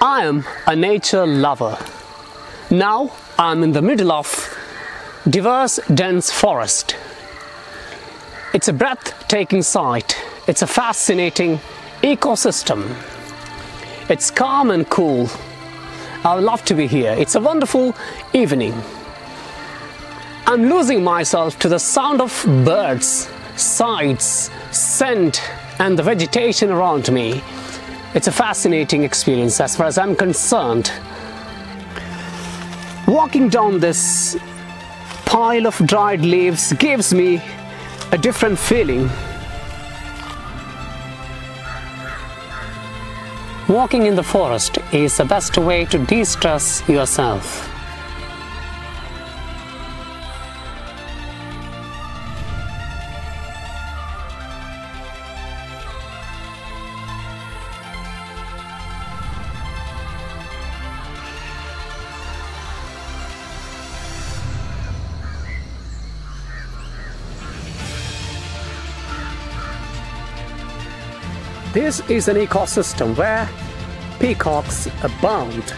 I am a nature lover. Now I'm in the middle of diverse dense forest. It's a breathtaking sight. It's a fascinating ecosystem. It's calm and cool. I would love to be here. It's a wonderful evening. I'm losing myself to the sound of birds, sights, scent, and the vegetation around me. It's a fascinating experience as far as I'm concerned. Walking down this pile of dried leaves gives me a different feeling. Walking in the forest is the best way to de-stress yourself. This is an ecosystem where peacocks abound.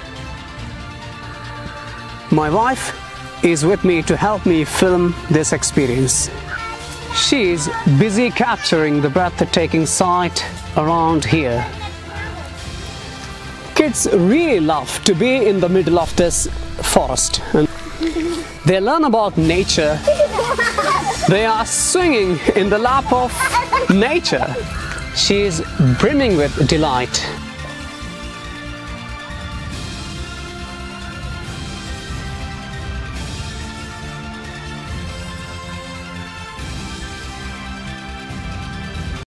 My wife is with me to help me film this experience. She is busy capturing the breathtaking sight around here. Kids really love to be in the middle of this forest. And they learn about nature. They are swinging in the lap of nature. She is brimming with delight.